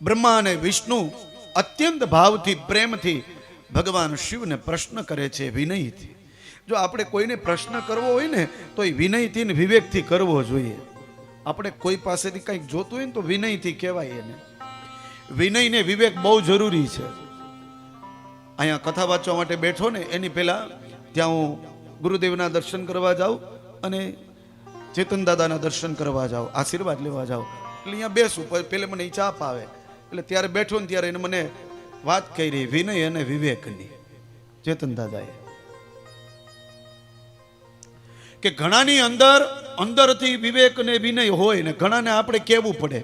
બ્રહ્મા અને વિષ્ણુ અત્યંત ભાવથી પ્રેમથી ભગવાન શિવને પ્રશ્ન કરે છે વિનયથી. જો આપણે કોઈને પ્રશ્ન કરવો હોય ને તો એ વિનયથી ને વિવેકથી કરવો જોઈએ. આપણે કોઈ પાસેથી કંઈક જોતું હોય ને તો વિનયથી કહેવાય એને. વિનય ને વિવેક બહુ જરૂરી છે. અહીંયા કથા વાંચવા માટે બેઠો ને એની પહેલા ત્યાં હું ગુરુદેવના દર્શન કરવા જાઉં અને ચેતન દાદાના દર્શન કરવા જાઉં, આશીર્વાદ લેવા જાઉં. એટલે અહીંયા બેસું, પહેલે મને ચાપ આવે. એટલે ત્યારે બેઠો ને ત્યારે એને મને વાત કરી વિનય અને વિવેકની ચેતન દાદાએ, કે ઘણાની અંદરથી વિવેક ને વિનય હોય ને ઘણાને આપણે કહેવું પડે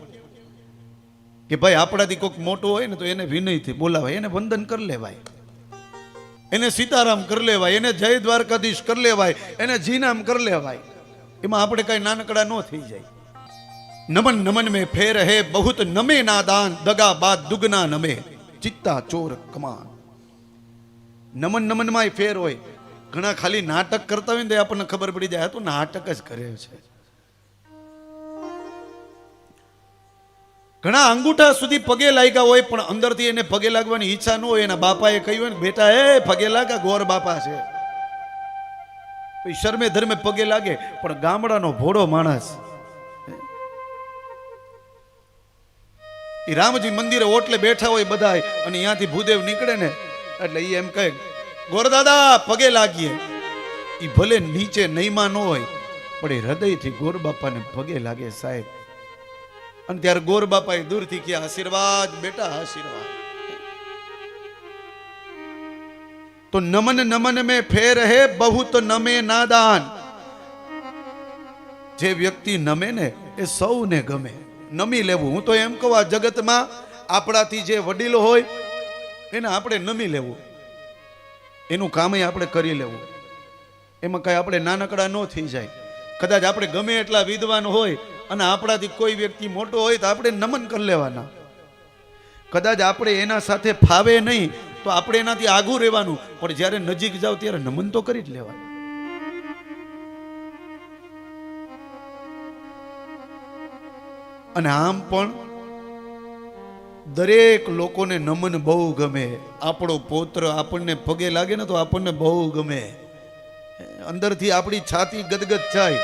કે ભાઈ આપણાથી કોઈક મોટો હોય ને તો એને વિનયથી બોલાવાય, એને વંદન કરી લેવાય, એને સીતારામ કરી લેવાય, એને જય દ્વારકાધીશ કરી લેવાય, એને જીનામ કરી લેવાય. એમાં આપણે કઈ નાનકડા ન થઈ જાય. નમન નમન में फेर है बहुत नमे नादान दगा बात दुगना नमे चित्ता ચોર કમાન. નમન નમન માં ફેર હોય. ઘણા ખાલી નાટક કરતા હોય ને આપણને ખબર પડી જાય તો નાટક જ કરે છે. ઘણા અંગૂઠા સુધી પગે લાગ્યા હોય પણ અંદરથી એને પગે લાગવાની ઈચ્છા ન હોય. એના બાપાએ કહ્યું ને બેટા એ પગે લાગા, ગોર બાપા છે, શરમે ધર્મે પગે લાગે. પણ ગામડાનો ભોળો માણસ એ રામજી મંદિરે ઓટલે બેઠા હોય બધા અને અહીંયાથી ભૂદેવ નીકળે ને એટલે એ એમ કહે ગોરદાદા પગે લાગીએ. એ ભલે નીચે નઈમાં ન હોય પણ એ હૃદયથી ગોર બાપાને પગે લાગે સાહેબ. અને ત્યારે ગોર બાપાએ દૂરથી કે આશીર્વાદ બેટા આશીર્વાદ. તો નમન નમન में फेर है बहुत नमे नादान. જે વ્યક્તિ નમે ને એ સૌને ગમે. નમી લેવું. હું તો એમ કહું આ જગતમાં આપણાથી જે વડીલો હોય એને આપણે નમી લેવું, એનું કામ આપણે કરી લેવું. એમાં કઈ આપણે નાનકડા ન થઈ જાય. કદાચ આપણે ગમે એટલા વિદ્વાન હોય અને આપણાથી કોઈ વ્યક્તિ મોટો હોય તો આપણે નમન કરી લેવાના. કદાચ આપણે એના સાથે ફાવે નહીં તો આપણે એનાથી આઘું રહેવાનું, પણ જ્યારે નજીક જાવ ત્યારે નમન તો કરી જ લેવાનું. અને આમ પણ દરેક લોકોને નમન બહુ ગમે. આપણો પૌત્ર આપણને પગે લાગે ને તો આપણને બહુ ગમે. અંદરથી આપણી છાતી ગદગદ થાય.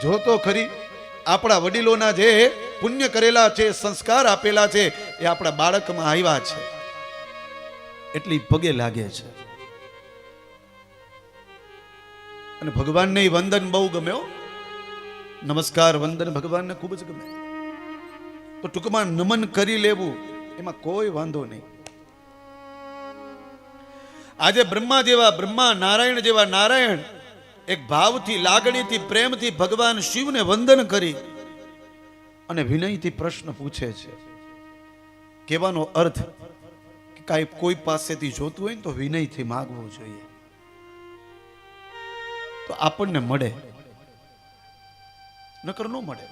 જો તો ખરી આપણા વડીલોના જે પુણ્ય કરેલા છે, સંસ્કાર આપેલા છે એ આપણા બાળકમાં આવ્યા છે એટલી પગે લાગે છે. અને ભગવાનને વંદન બહુ ગમ્યો. નમસ્કાર વંદન ભગવાનને ખૂબ જ ગમે. તો ટૂંકમાં નમન કરી લેવું એમાં કોઈ વાંધો નહીં. આજે બ્રહ્મા જેવા બ્રહ્મા, નારાયણ જેવા નારાયણ એક ભાવથી, લાગણીથી, પ્રેમથી ભગવાન શિવને વંદન કરી અને વિનયથી પ્રશ્ન પૂછે છે. કહેવાનો અર્થ કે કાંઈ કોઈ પાસેથી જોતું હોય ને તો વિનયથી માગવું જોઈએ તો આપણને મળે, નકર ન મળે.